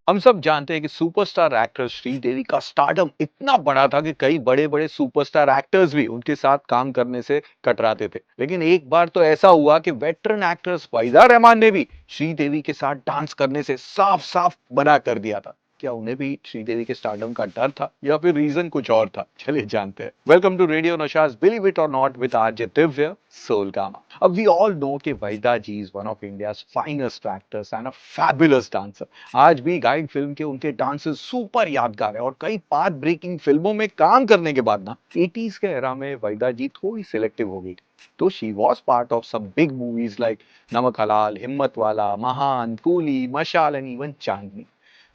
हम सब जानते हैं कि सुपरस्टार एक्ट्रेस श्रीदेवी का स्टारडम इतना बड़ा था कि कई बड़े-बड़े सुपरस्टार एक्टर्स भी उनके साथ काम करने से कतराते थे। लेकिन एक बार तो ऐसा हुआ कि वेटरन एक्ट्रेस फैज़ा रहमान ने भी श्रीदेवी के साथ डांस करने से साफ-साफ मना कर दिया था। क्या उन्हें भी श्रीदेवी के स्टारडम का डर था या फिर रीजन कुछ और था? चलिए जानते हैं। Welcome to radio Nasha's believe it or not with RJ Divya Solgama. We all know कि वहीदा जी is one of India's finest actors and a fabulous dancer. आज भी गाइड फिल्म के उनके डांसेस सुपर यादगार है और कई पाथ ब्रेकिंग फिल्मों में काम करने के बाद ना 80s के एरा में वहीदा जी थोड़ी सिलेक्टिव हो गई। तो she was part of some big movies like Namak Halal, हिम्मत वाला, महान, कूली, मशाल एंड इवन चांदनी।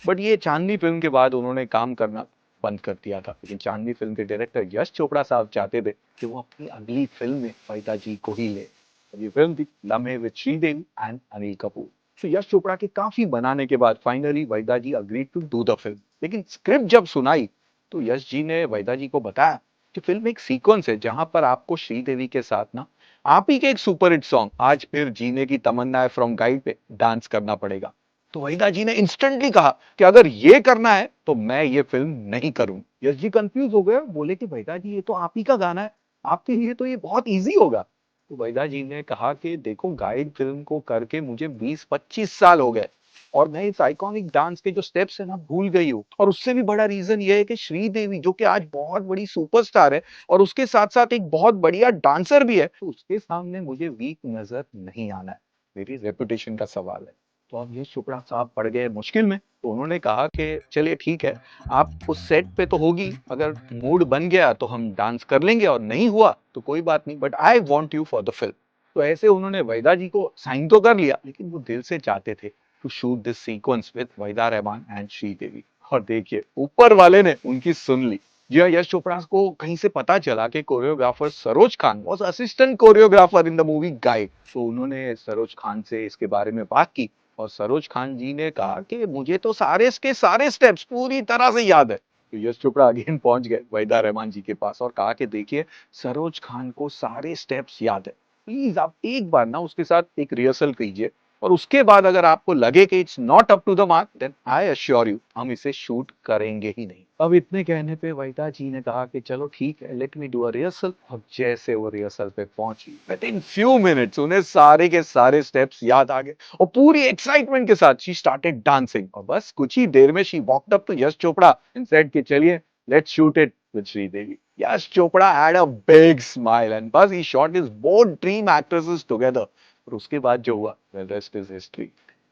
बट ये चांदनी फिल्म के बाद उन्होंने काम करना बंद कर दिया था। लेकिन चांदनी फिल्म के डायरेक्टर यश चोपड़ा साहब चाहते थे कि वो अपनी अगली फिल्म में वहीदा जी को ही ले। ये फिल्म थी लम्हे विद श्रीदेवी एंड अनिल कपूर। तो यश चोपड़ा के काफी बनाने के बाद finally Waheeda ji agree to do the film. लेकिन स्क्रिप्ट जब सुनाई तो यश जी ने वहीदा जी को बताया कि फिल्म एक सीक्वेंस है जहां पर आपको श्रीदेवी के साथ ना आप ही के एक सुपर हिट सॉन्ग आज फिर जीने की तमन्ना है फ्रॉम गाइड पे डांस करना पड़ेगा। तो वहीदा जी ने इंस्टेंटली कहा कि अगर ये करना है तो मैं ये फिल्म नहीं करूं। यश जी कंफ्यूज हो गए, बोले कि वहीदा जी ये तो आप ही का गाना है, आपके लिए तो ये बहुत इजी होगा। तो वहीदा जी ने कहा कि देखो गाइड फिल्म को करके मुझे 20-25 साल हो गए और मैं इस आइकॉनिक डांस के जो स्टेप्स है ना भूल गई हूँ। और उससे भी बड़ा रीजन ये है कि श्रीदेवी जो कि आज बहुत बड़ी सुपरस्टार है और उसके साथ साथ एक बहुत बढ़िया डांसर भी है, तो उसके सामने मुझे वीक नजर नहीं आना है। मेरी रेपुटेशन का सवाल है। तो अब ये चोपड़ा साहब पड़ गए मुश्किल में। तो उन्होंने कहा कि चलिए ठीक है, आप उस सेट पे तो होगी, अगर मूड बन गया तो हम डांस कर लेंगे और नहीं हुआ तो कोई बात नहीं, but I want you for the film. तो ऐसे उन्होंने वहीदा जी को साइन तो कर लिया, लेकिन वो दिल से चाहते थे to shoot this sequence with Waheeda Rehman and Sridevi. और देखिए ऊपर वाले ने उनकी सुन ली। जी हाँ, यश चोपड़ा को कहीं से पता चला कि choreographer Saroj Khan was assistant choreographer in the movie guide. तो उन्होंने सरोज खान से इसके बारे में बात की और सरोज खान जी ने कहा कि मुझे तो सारे के सारे स्टेप्स पूरी तरह से याद है। तो यश चोपड़ा अगेन पहुंच गए वहीदा रहमान जी के पास और कहा कि देखिए सरोज खान को सारे स्टेप्स याद है, प्लीज आप एक बार ना उसके साथ एक रिहर्सल कीजिए और उसके बाद अगर आपको लगे कि it's not up to the mark then I assure you हम इसे शूट करेंगे ही नहीं। अब इतने कहने पे वहीदा जी ने कहा कि चलो ठीक है, let me do a rehearsal. और जैसे वो रिहर्सल पे पहुंची विद इन फ्यू मिनट्स उन्हें सारे के सारे स्टेप्स याद आ गए और पूरी एक्साइटमेंट के साथ शी स्टार्टेड डांसिंग। और बस कुछ ही देर में she walked up to Yash Chopra and said कि चलिए let's shoot it with Sridevi. Yash Chopra had a big smile and बस he shot his both dream actresses together। और उसके बाद जो हुआ the rest is history।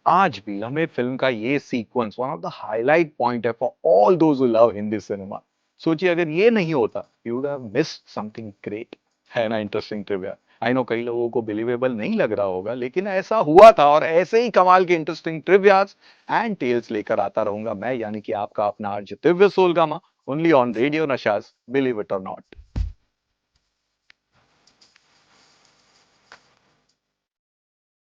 आज भी हमें फिल्म का ये sequence one of the highlight point है for all those who love Hindi cinema. सोचिए अगर ये नहीं होता you would have missed something great. है ना इंटरेस्टिंग ट्रिविया? आई नो कई लोगों को बिलीवेबल नहीं लग रहा होगा, लेकिन ऐसा हुआ था और ऐसे ही कमाल के इंटरेस्टिंग ट्रिवियाज एंड टेल्स लेकर आता रहूंगा मैं, यानी कि आपका अपना RJ Divya Solgama, only on radio Nasha's believe it or not.